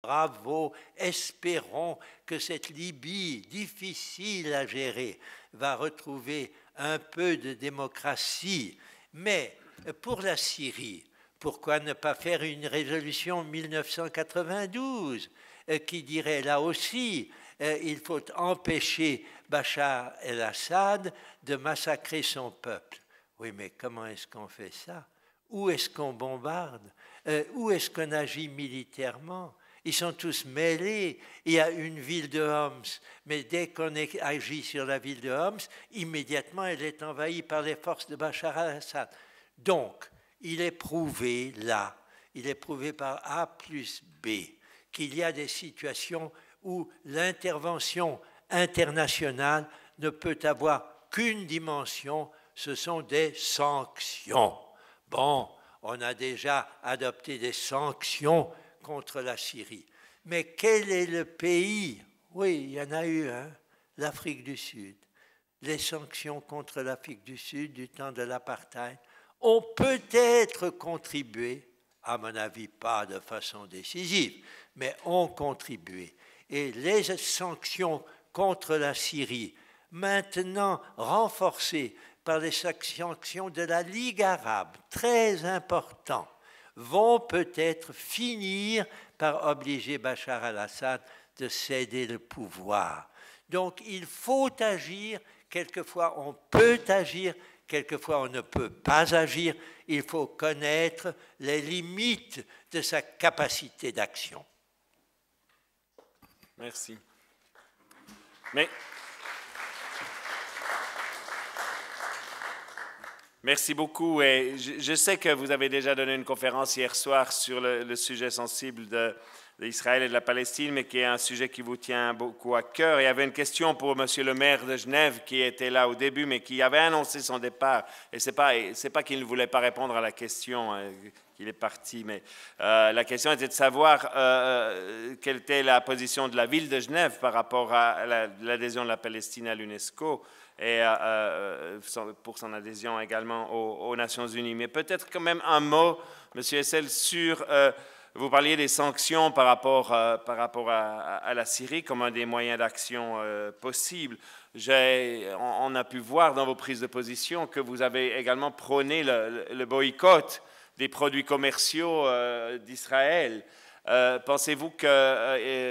bravo, espérons que cette Libye difficile à gérer va retrouver un peu de démocratie. Mais pour la Syrie, pourquoi ne pas faire une résolution 1992 qui dirait là aussi il faut empêcher Bachar el-Assad de massacrer son peuple. Oui, mais comment est-ce qu'on fait ça? Où est-ce qu'on bombarde? Où est-ce qu'on agit militairement? Ils sont tous mêlés. Il y a une ville de Homs, mais dès qu'on agit sur la ville de Homs, immédiatement elle est envahie par les forces de Bachar el-Assad. Donc, il est prouvé là, il est prouvé par A plus B, qu'il y a des situations où l'intervention internationale ne peut avoir qu'une dimension, ce sont des sanctions. Bon, on a déjà adopté des sanctions contre la Syrie. Mais quel est le pays? Oui, il y en a eu un, l'Afrique du Sud. Les sanctions contre l'Afrique du Sud du temps de l'apartheid ont peut-être contribué, à mon avis pas de façon décisive, mais ont contribué. Et les sanctions contre la Syrie, maintenant renforcées par les sanctions de la Ligue arabe, très important, vont peut-être finir par obliger Bachar el-Assad de céder le pouvoir. Donc il faut agir, quelquefois on peut agir, quelquefois on ne peut pas agir, il faut connaître les limites de sa capacité d'action. Merci. Merci beaucoup. Et je sais que vous avez déjà donné une conférence hier soir sur le sujet sensible d'Israël et de la Palestine, mais qui est un sujet qui vous tient beaucoup à cœur. Il y avait une question pour Monsieur le maire de Genève qui était là au début, mais qui avait annoncé son départ. Et c'est pas qu'il ne voulait pas répondre à la question, qu'il est parti, mais la question était de savoir quelle était la position de la ville de Genève par rapport à l'adhésion de la Palestine à l'UNESCO et pour son adhésion également aux Nations Unies. Mais peut-être quand même un mot, M. Hessel, sur... vous parliez des sanctions par rapport à la Syrie comme un des moyens d'action possibles. On a pu voir dans vos prises de position que vous avez également prôné le boycott des produits commerciaux d'Israël. Pensez-vous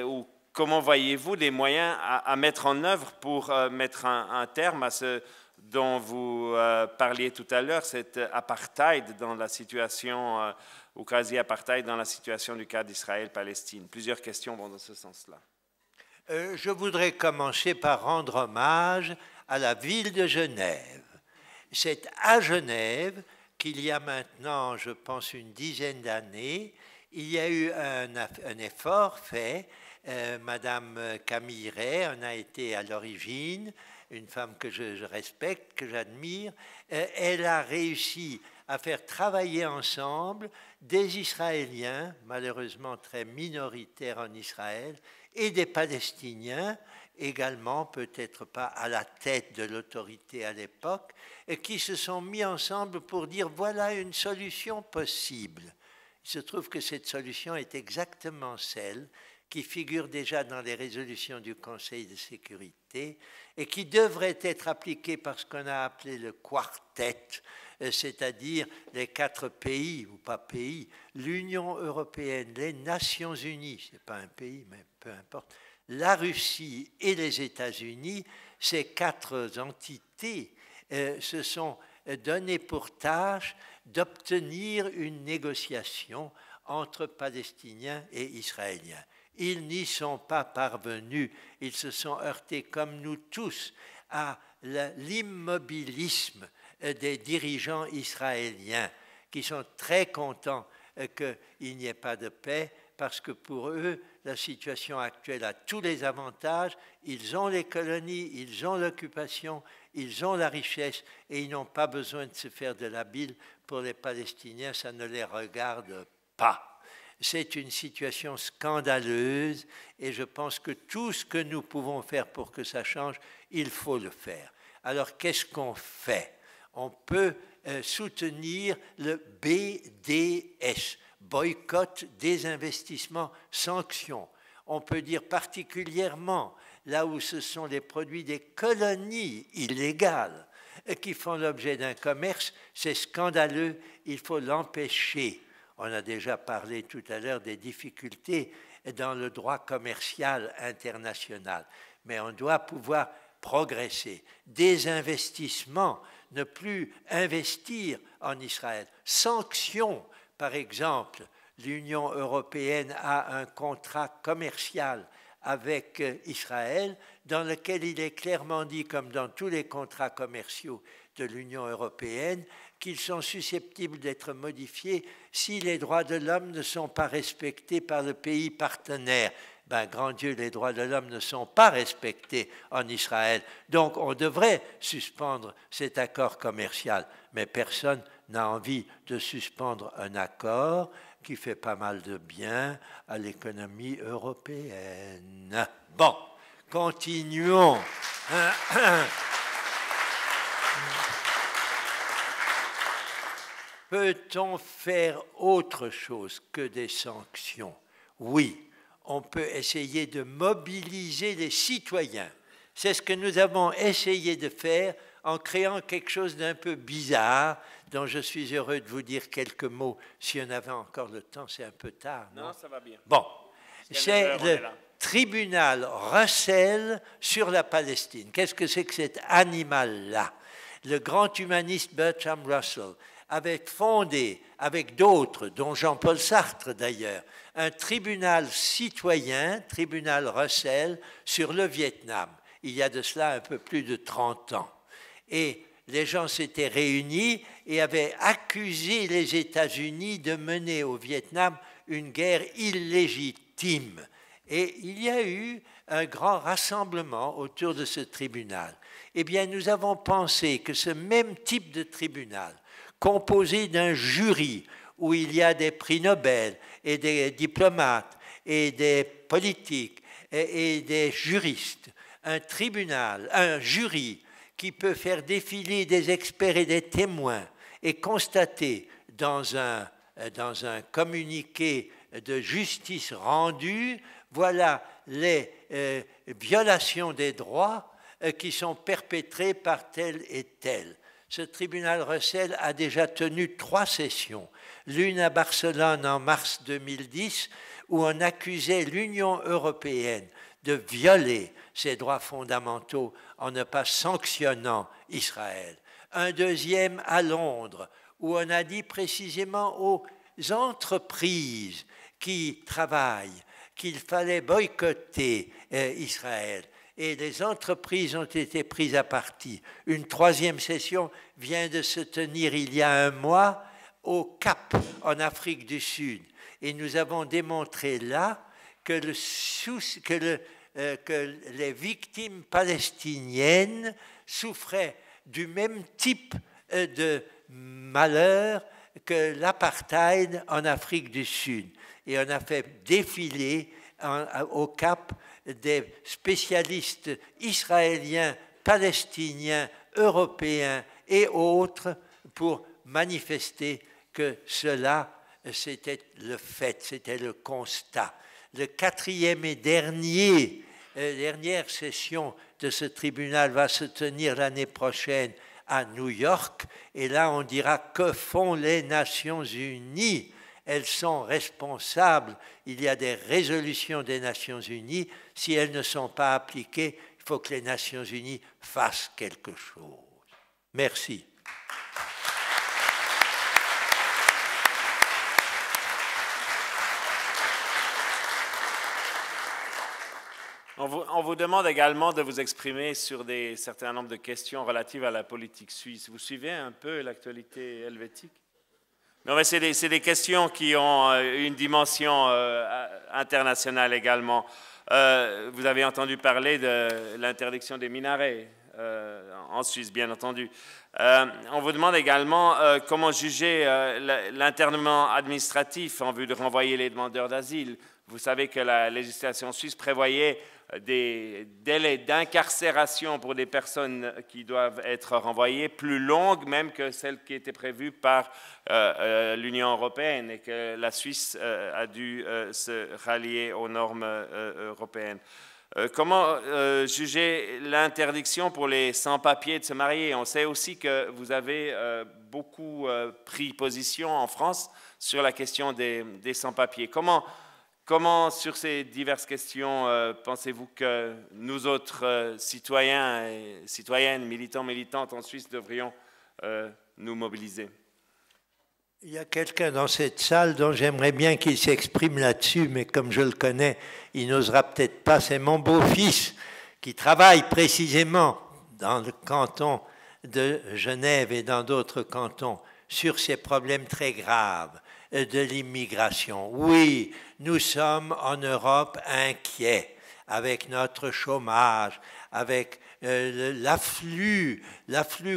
ou comment voyez-vous les moyens à mettre en œuvre pour mettre un terme à ce dont vous parliez tout à l'heure, cet apartheid dans la situation, ou quasi-apartheid dans la situation du cas d'Israël-Palestine? Plusieurs questions vont dans ce sens-là. Je voudrais commencer par rendre hommage à la ville de Genève. C'est à Genève qu'il y a maintenant, je pense, une dizaine d'années, il y a eu un effort fait. Madame Camille Ray en a été à l'origine, une femme que je respecte, que j'admire. Elle a réussi à faire travailler ensemble des Israéliens, malheureusement très minoritaires en Israël, et des Palestiniens, également peut-être pas à la tête de l'autorité à l'époque, qui se sont mis ensemble pour dire voilà une solution possible. Il se trouve que cette solution est exactement celle qui figure déjà dans les résolutions du Conseil de sécurité et qui devrait être appliquée par ce qu'on a appelé le quartet, c'est-à-dire les 4 pays, ou pas pays, l'Union européenne, les Nations unies, ce n'est pas un pays, mais peu importe, la Russie et les États-Unis, ces 4 entités se sont données pour tâche d'obtenir une négociation entre Palestiniens et Israéliens. Ils n'y sont pas parvenus, ils se sont heurtés comme nous tous à l'immobilisme des dirigeants israéliens qui sont très contents qu'il n'y ait pas de paix parce que pour eux, la situation actuelle a tous les avantages, ils ont les colonies, ils ont l'occupation, ils ont la richesse et ils n'ont pas besoin de se faire de la bile. Pour les Palestiniens, ça ne les regarde pas. C'est une situation scandaleuse et je pense que tout ce que nous pouvons faire pour que ça change, il faut le faire. Alors, qu'est-ce qu'on fait? On peut soutenir le BDS, boycott, désinvestissement, sanctions. On peut dire particulièrement là où ce sont les produits des colonies illégales qui font l'objet d'un commerce, c'est scandaleux, il faut l'empêcher. On a déjà parlé tout à l'heure des difficultés dans le droit commercial international, mais on doit pouvoir progresser. Des investissements, ne plus investir en Israël. Sanctions, par exemple, l'Union européenne a un contrat commercial avec Israël dans lequel il est clairement dit, comme dans tous les contrats commerciaux de l'Union européenne, qu'ils sont susceptibles d'être modifiés si les droits de l'homme ne sont pas respectés par le pays partenaire. Ben, grand Dieu, les droits de l'homme ne sont pas respectés en Israël. Donc, on devrait suspendre cet accord commercial. Mais personne n'a envie de suspendre un accord qui fait pas mal de bien à l'économie européenne. Bon, continuons. Peut-on faire autre chose que des sanctions? Oui. On peut essayer de mobiliser les citoyens. C'est ce que nous avons essayé de faire en créant quelque chose d'un peu bizarre, dont je suis heureux de vous dire quelques mots. Si on avait encore le temps, c'est un peu tard. Non, ça va bien. Bon, c'est le tribunal Russell sur la Palestine. Qu'est-ce que c'est que cet animal-là? Le grand humaniste Bertrand Russell avait fondé, avec d'autres, dont Jean-Paul Sartre d'ailleurs, un tribunal citoyen, tribunal Russell, sur le Vietnam. Il y a de cela un peu plus de 30 ans. Et les gens s'étaient réunis et avaient accusé les États-Unis de mener au Vietnam une guerre illégitime. Et il y a eu un grand rassemblement autour de ce tribunal. Eh bien, nous avons pensé que ce même type de tribunal, composé d'un jury où il y a des prix Nobel et des diplomates et des politiques et des juristes, un tribunal, un jury qui peut faire défiler des experts et des témoins et constater dans un communiqué de justice rendue, voilà les violations des droits qui sont perpétrées par tel et tel. Ce tribunal Russell a déjà tenu 3 sessions, l'une à Barcelone en mars 2010, où on accusait l'Union européenne de violer ses droits fondamentaux en ne pas sanctionnant Israël. Un deuxième à Londres, où on a dit précisément aux entreprises qui travaillent qu'il fallait boycotter Israël. Et les entreprises ont été prises à partie. Une 3e session vient de se tenir il y a un mois au Cap, en Afrique du Sud. Et nous avons démontré là que les victimes palestiniennes souffraient du même type de malheur que l'apartheid en Afrique du Sud. Et on a fait défiler au Cap des spécialistes israéliens, palestiniens, européens et autres pour manifester que cela, c'était le fait, c'était le constat. Le 4e et dernière session de ce tribunal va se tenir l'année prochaine à New York, et là on dira que font les Nations Unies. Elles sont responsables, il y a des résolutions des Nations Unies, si elles ne sont pas appliquées, il faut que les Nations Unies fassent quelque chose. Merci. On vous demande également de vous exprimer sur un certain nombre de questions relatives à la politique suisse. Vous suivez un peu l'actualité helvétique? Non, mais c'est des questions qui ont une dimension internationale également. Vous avez entendu parler de l'interdiction des minarets en Suisse, bien entendu. On vous demande également comment juger l'internement administratif en vue de renvoyer les demandeurs d'asile. Vous savez que la législation suisse prévoyait des délais d'incarcération pour des personnes qui doivent être renvoyées plus longues même que celles qui étaient prévues par l'Union européenne et que la Suisse a dû se rallier aux normes européennes. Comment juger l'interdiction pour les sans-papiers de se marier? On sait aussi que vous avez beaucoup pris position en France sur la question des sans-papiers. Comment, sur ces diverses questions, pensez-vous que nous autres citoyens et citoyennes, militants, militantes en Suisse devrions nous mobiliser? Il y a quelqu'un dans cette salle dont j'aimerais bien qu'il s'exprime là-dessus, mais comme je le connais, il n'osera peut-être pas. C'est mon beau-fils qui travaille précisément dans le canton de Genève et dans d'autres cantons sur ces problèmes très graves de l'immigration. Oui, nous sommes en Europe inquiets avec notre chômage, avec l'afflux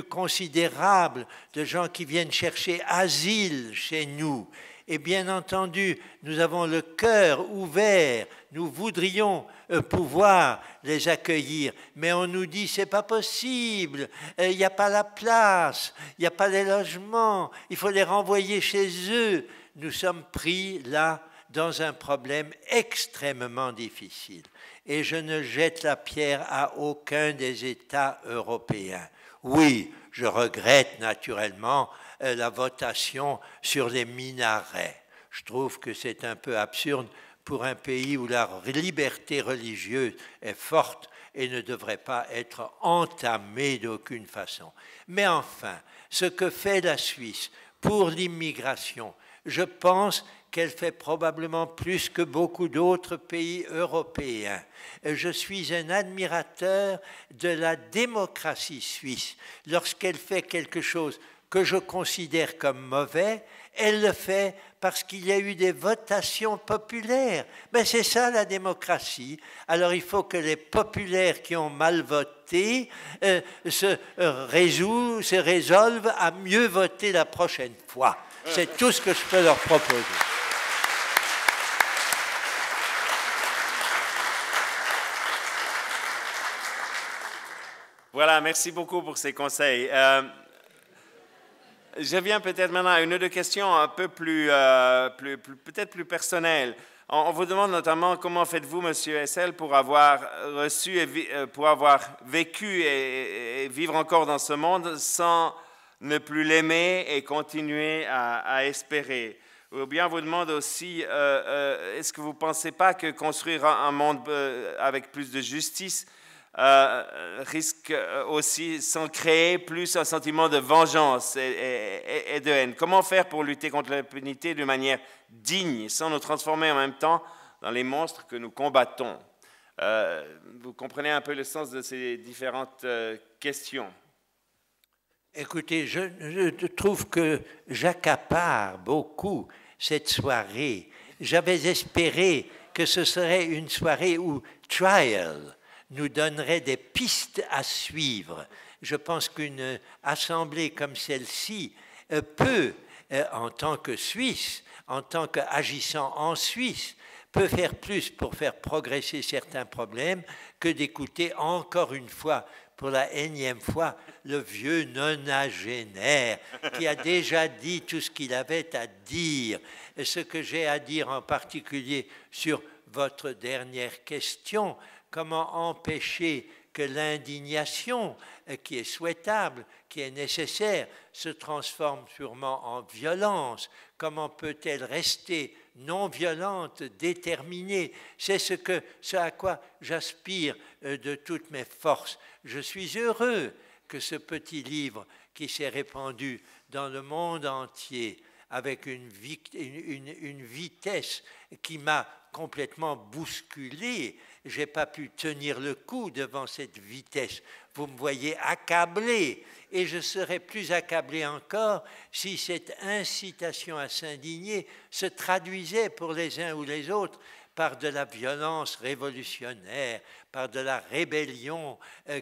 considérable de gens qui viennent chercher asile chez nous. Et bien entendu, nous avons le cœur ouvert, nous voudrions pouvoir les accueillir, mais on nous dit c'est pas possible, il n'y a pas la place, il n'y a pas les logements, il faut les renvoyer chez eux. Nous sommes pris là dans un problème extrêmement difficile. Et je ne jette la pierre à aucun des États européens. Oui, je regrette naturellement la votation sur les minarets. Je trouve que c'est un peu absurde pour un pays où la liberté religieuse est forte et ne devrait pas être entamée d'aucune façon. Mais enfin, ce que fait la Suisse pour l'immigration, je pense qu'elle fait probablement plus que beaucoup d'autres pays européens. Je suis un admirateur de la démocratie suisse. Lorsqu'elle fait quelque chose que je considère comme mauvais, elle le fait parce qu'il y a eu des votations populaires. Mais c'est ça la démocratie. Alors il faut que les populaires qui ont mal voté se résolvent à mieux voter la prochaine fois. C'est tout ce que je peux leur proposer. Voilà, merci beaucoup pour ces conseils. Je viens peut-être maintenant à une autre question un peu peut-être plus personnelle. On vous demande notamment comment faites-vous, Monsieur Hessel, pour avoir reçu pour avoir vécu et vivre encore dans ce monde sans ne plus l'aimer et continuer à espérer. Ou bien on vous demande aussi, est-ce que vous ne pensez pas que construire un monde avec plus de justice risque aussi sans créer plus un sentiment de vengeance et de haine? Comment faire pour lutter contre l'impunité de manière digne, sans nous transformer en même temps dans les monstres que nous combattons? Vous comprenez un peu le sens de ces différentes questions? Écoutez, je trouve que j'accapare beaucoup cette soirée. J'avais espéré que ce serait une soirée où Trial nous donnerait des pistes à suivre. Je pense qu'une assemblée comme celle-ci peut, en tant que Suisse, en tant qu'agissant en Suisse, peut faire plus pour faire progresser certains problèmes que d'écouter encore une fois, pour la énième fois, le vieux nonagénaire qui a déjà dit tout ce qu'il avait à dire. Et ce que j'ai à dire en particulier sur votre dernière question, comment empêcher que l'indignation, qui est souhaitable, qui est nécessaire, se transforme sûrement en violence? Comment peut-elle rester non violente, déterminée? C'est ce à quoi j'aspire de toutes mes forces. Je suis heureux que ce petit livre qui s'est répandu dans le monde entier avec une vitesse qui m'a complètement bousculé. Je n'ai pas pu tenir le coup devant cette vitesse. Vous me voyez accablé, et je serais plus accablé encore si cette incitation à s'indigner se traduisait pour les uns ou les autres par de la violence révolutionnaire, par de la rébellion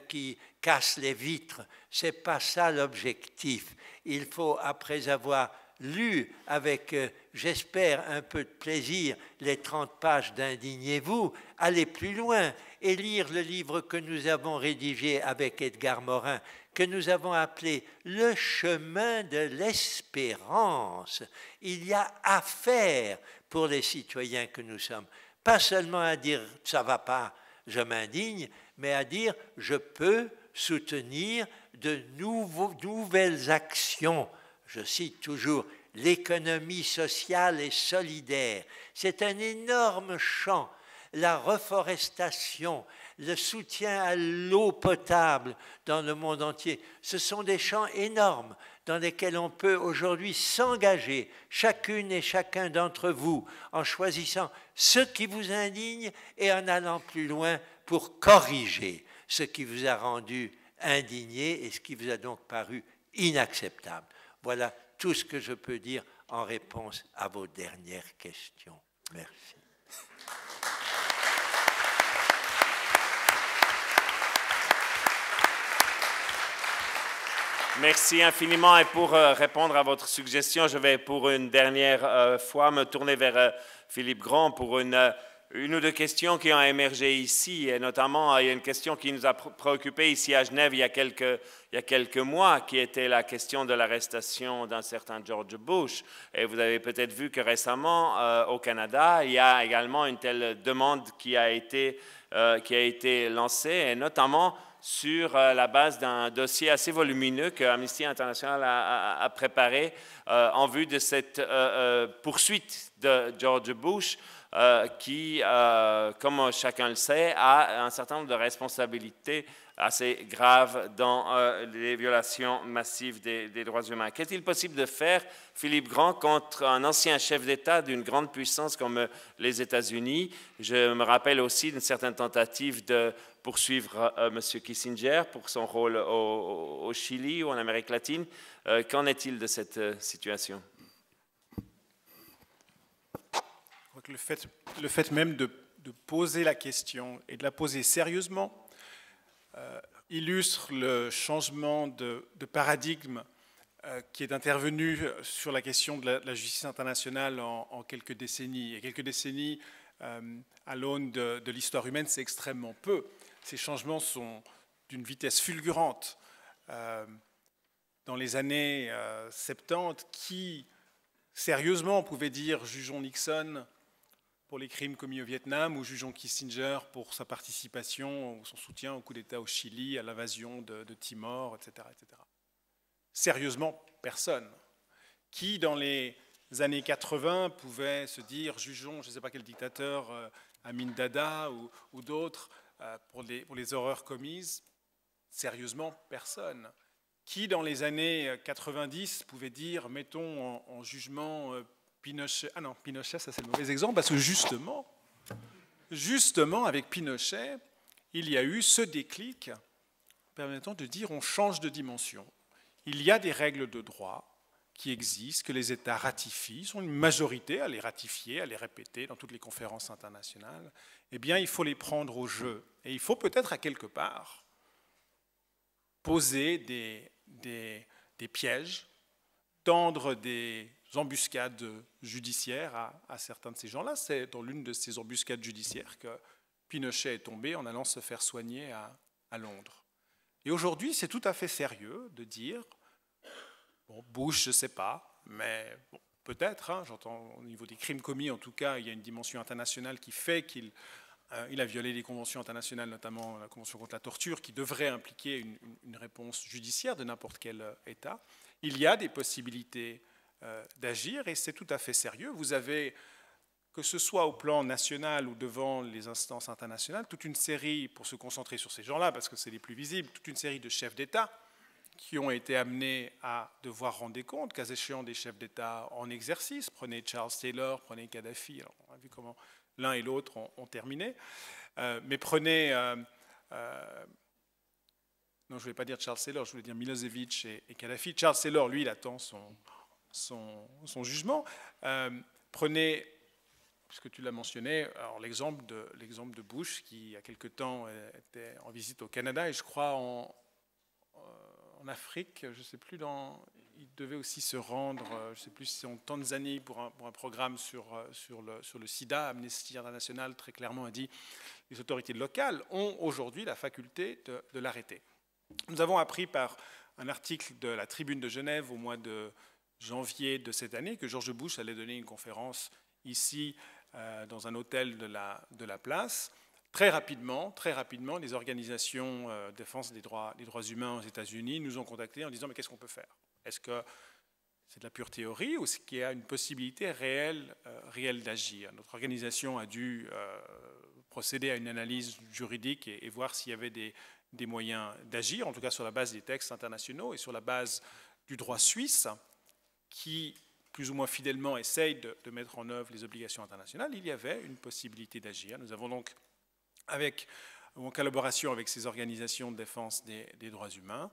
qui casse les vitres. Ce n'est pas ça l'objectif. Il faut, après avoir lu avec, j'espère, un peu de plaisir les 30 pages d'Indignez-vous, allez plus loin et lire le livre que nous avons rédigé avec Edgar Morin, que nous avons appelé « Le chemin de l'espérance ». Il y a à faire pour les citoyens que nous sommes. Pas seulement à dire « ça va pas, je m'indigne », mais à dire « je peux soutenir de nouvelles actions ». Je cite toujours l'économie sociale et solidaire. C'est un énorme champ. La reforestation, le soutien à l'eau potable dans le monde entier, ce sont des champs énormes dans lesquels on peut aujourd'hui s'engager, chacune et chacun d'entre vous, en choisissant ce qui vous indigne et en allant plus loin pour corriger ce qui vous a rendu indigné et ce qui vous a donc paru inacceptable. Voilà tout ce que je peux dire en réponse à vos dernières questions. Merci. Merci infiniment. Et pour répondre à votre suggestion, je vais pour une dernière fois me tourner vers Philippe Grand pour une ou deux questions qui ont émergé ici. Et notamment, il y a une question qui nous a préoccupés ici à Genève il y a quelques mois, qui était la question de l'arrestation d'un certain George Bush. Et vous avez peut-être vu que récemment, au Canada, il y a également une telle demande qui a été lancée, et notamment sur la base d'un dossier assez volumineux que Amnesty International a préparé en vue de cette poursuite de George Bush qui, comme chacun le sait, a un certain nombre de responsabilités assez graves dans les violations massives des droits humains. Qu'est-il possible de faire, Philippe Grand, contre un ancien chef d'État d'une grande puissance comme les États-Unis? Je me rappelle aussi d'une certaine tentative de poursuivre M. Kissinger pour son rôle au Chili ou en Amérique latine. Qu'en est-il de cette situation? Le fait même de poser la question et de la poser sérieusement illustre le changement de paradigme qui est intervenu sur la question de la justice internationale en quelques décennies. Et quelques décennies, à l'aune de l'histoire humaine, c'est extrêmement peu. Ces changements sont d'une vitesse fulgurante. Dans les années 70, qui sérieusement pouvait dire « jugeons Nixon » pour les crimes commis au Vietnam, ou jugeons Kissinger pour sa participation ou son soutien au coup d'État au Chili, à l'invasion de Timor, etc., etc. Sérieusement, personne. Qui, dans les années 80, pouvait se dire, jugeons, je ne sais pas quel dictateur, Amin Dada ou d'autres, pour les horreurs commises? Sérieusement, personne. Qui, dans les années 90, pouvait dire, mettons en jugement Pinochet? Ah non, Pinochet, ça c'est le mauvais exemple, parce que justement, avec Pinochet, il y a eu ce déclic permettant de dire on change de dimension. Il y a des règles de droit qui existent, que les États ratifient, ils sont une majorité à les ratifier, à les répéter dans toutes les conférences internationales. Eh bien, il faut les prendre au jeu. Et il faut peut-être à quelque part poser des pièges, tendre des embuscades judiciaires à certains de ces gens-là. C'est dans l'une de ces embuscades judiciaires que Pinochet est tombé en allant se faire soigner à Londres. Et aujourd'hui, c'est tout à fait sérieux de dire, bon, Bush, je ne sais pas, mais bon, peut-être, hein, j'entends au niveau des crimes commis, en tout cas, il y a une dimension internationale qui fait qu'il a violé les conventions internationales, notamment la Convention contre la torture, qui devrait impliquer une réponse judiciaire de n'importe quel État. Il y a des possibilités d'agir et c'est tout à fait sérieux. Vous avez, que ce soit au plan national ou devant les instances internationales, toute une série, pour se concentrer sur ces gens-là, parce que c'est les plus visibles, toute une série de chefs d'État qui ont été amenés à devoir rendre des comptes, cas échéant des chefs d'État en exercice. Prenez Charles Taylor, prenez Kadhafi, alors on a vu comment l'un et l'autre ont terminé. Mais prenez... non, je ne voulais pas dire Charles Taylor, je voulais dire Milosevic et Kadhafi. Charles Taylor, lui, il attend son jugement. Prenez, puisque tu l'as mentionné, l'exemple de Bush, qui, il y a quelque temps, était en visite au Canada, et je crois en Afrique, je ne sais plus, il devait aussi se rendre, je ne sais plus si c'est en Tanzanie, pour un programme sur le sida. Amnesty International très clairement a dit que les autorités locales ont aujourd'hui la faculté de l'arrêter. Nous avons appris par un article de la Tribune de Genève au mois de janvier de cette année que George Bush allait donner une conférence ici dans un hôtel de la place. Très rapidement, les organisations de défense des droits humains aux États-Unis nous ont contactés en disant « mais qu'est-ce qu'on peut faire? Est-ce que c'est de la pure théorie ou est-ce qu'il y a une possibilité réelle d'agir ?» Notre organisation a dû procéder à une analyse juridique et voir s'il y avait des moyens d'agir, en tout cas sur la base des textes internationaux et sur la base du droit suisse, qui plus ou moins fidèlement essaye de mettre en œuvre les obligations internationales. Il y avait une possibilité d'agir. Nous avons donc, en collaboration avec ces organisations de défense des droits humains,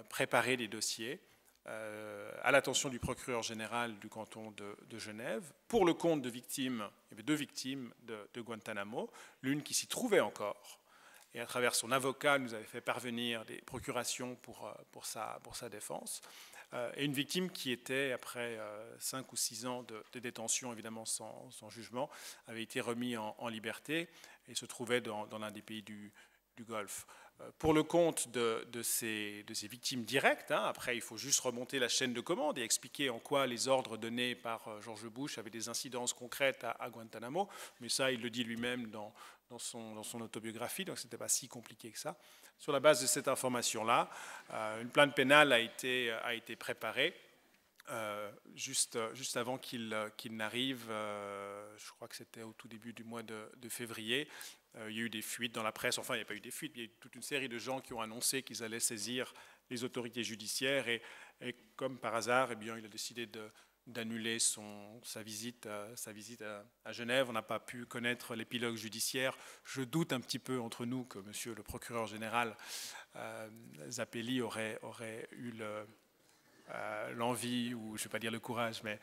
préparé des dossiers à l'attention du procureur général du canton de Genève, pour le compte de victimes. Il y avait 2 victimes de Guantanamo, l'une qui s'y trouvait encore, et à travers son avocat, nous avait fait parvenir des procurations pour sa défense, et une victime qui était, après 5 ou 6 ans de détention, évidemment sans jugement, avait été remis en liberté et se trouvait dans l'un des pays du Golfe. Pour le compte de ces victimes directes, après il faut juste remonter la chaîne de commande et expliquer en quoi les ordres donnés par George Bush avaient des incidences concrètes à Guantanamo, mais ça il le dit lui-même dans son autobiographie, donc ce n'était pas si compliqué que ça. Sur la base de cette information-là, une plainte pénale a été préparée juste avant qu'il n'arrive, je crois que c'était au tout début du mois de février. Il y a eu des fuites dans la presse, enfin il n'y a pas eu des fuites, il y a eu toute une série de gens qui ont annoncé qu'ils allaient saisir les autorités judiciaires et comme par hasard, eh bien, il a décidé d'annuler sa visite à Genève. On n'a pas pu connaître l'épilogue judiciaire. Je doute un petit peu entre nous que monsieur le procureur général Zappelli aurait eu l'envie, ou je ne vais pas dire le courage, mais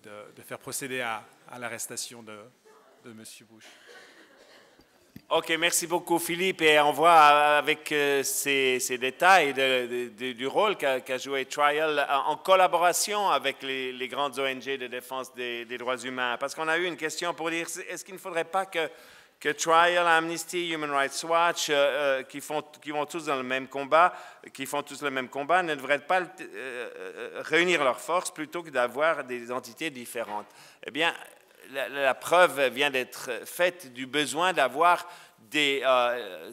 de faire procéder à l'arrestation de monsieur Bush. Ok, merci beaucoup Philippe, et on voit avec ces détails du rôle qu'a joué Trial en collaboration avec les grandes ONG de défense des droits humains. Parce qu'on a eu une question pour dire, est-ce qu'il ne faudrait pas que Trial, Amnesty, Human Rights Watch, qui vont tous dans le même combat, ne devraient pas réunir leurs forces plutôt que d'avoir des entités différentes? Eh bien, la preuve vient d'être faite du besoin d'avoir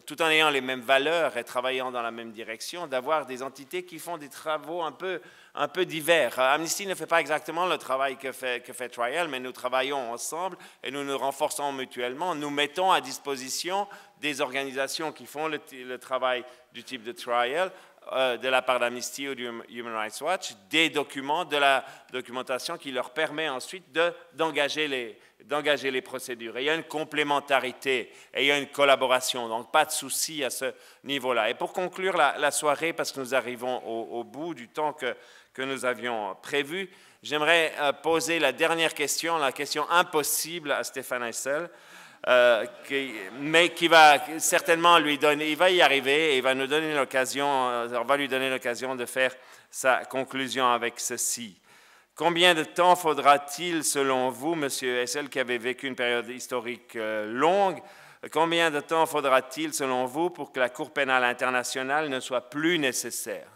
tout en ayant les mêmes valeurs et travaillant dans la même direction, d'avoir des entités qui font des travaux un peu divers. Amnesty ne fait pas exactement le travail que fait Trial, mais nous travaillons ensemble et nous nous renforçons mutuellement. Nous mettons à disposition des organisations qui font le travail du type de Trial, de la part d'Amnesty ou du Human Rights Watch, des documents, de la documentation qui leur permet ensuite d'engager les procédures. Et il y a une complémentarité et il y a une collaboration, donc pas de souci à ce niveau-là. Et pour conclure la soirée, parce que nous arrivons au bout du temps que nous avions prévu, j'aimerais poser la dernière question, la question impossible à Stéphane Hessel, mais qui va certainement lui donner, il va y arriver et il va nous donner l'occasion, on va lui donner l'occasion de faire sa conclusion avec ceci. Combien de temps faudra-t-il, selon vous, Monsieur Hessel, qui avez vécu une période historique longue, combien de temps faudra-t-il, selon vous, pour que la Cour pénale internationale ne soit plus nécessaire?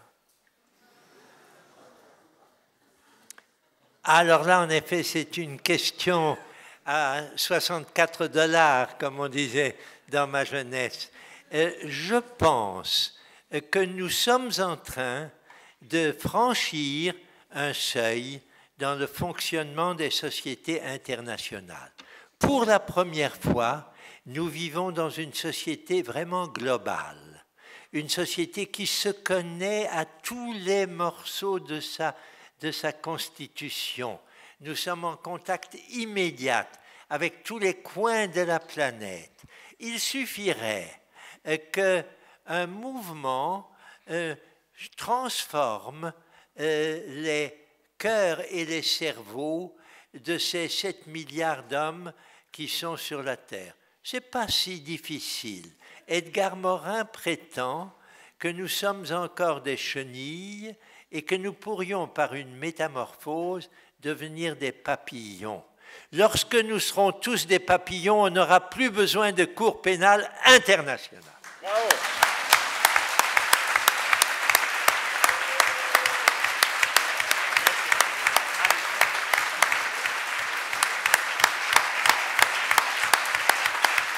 Alors là, en effet, c'est une question à 64 $, comme on disait dans ma jeunesse. Je pense que nous sommes en train de franchir un seuil dans le fonctionnement des sociétés internationales. Pour la première fois, nous vivons dans une société vraiment globale, une société qui se connaît à tous les morceaux de sa constitution. Nous sommes en contact immédiat avec tous les coins de la planète. Il suffirait qu'un mouvement transforme les cœurs et les cerveaux de ces 7 milliards d'hommes qui sont sur la Terre. Ce n'est pas si difficile. Edgar Morin prétend que nous sommes encore des chenilles et que nous pourrions, par une métamorphose, devenir des papillons. Lorsque nous serons tous des papillons, on n'aura plus besoin de cour pénale internationale. Bravo.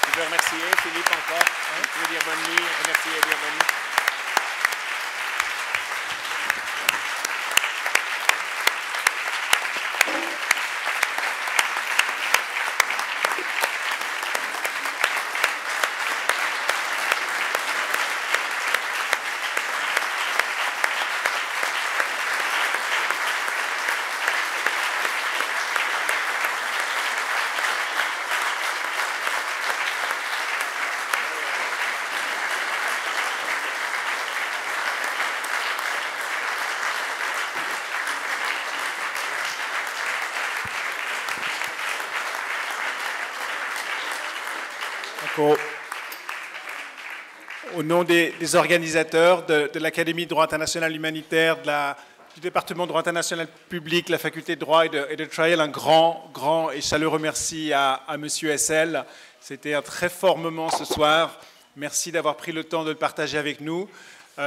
Je veux remercier Philippe encore. Je veux dire bonne nuit, remercier et dire bonne nuit. Au nom des organisateurs de l'Académie de droit international humanitaire, du département de droit international public, la faculté de droit et de trial, un grand et chaleureux merci à Monsieur Hessel. C'était un très fort moment ce soir. Merci d'avoir pris le temps de le partager avec nous.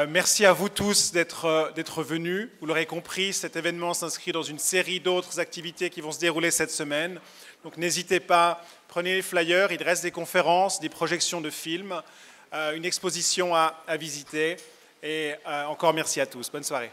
Merci à vous tous d'être venus. Vous l'aurez compris, cet événement s'inscrit dans une série d'autres activités qui vont se dérouler cette semaine. Donc n'hésitez pas, prenez les flyers, il reste des conférences, des projections de films, une exposition à visiter. Et encore merci à tous. Bonne soirée.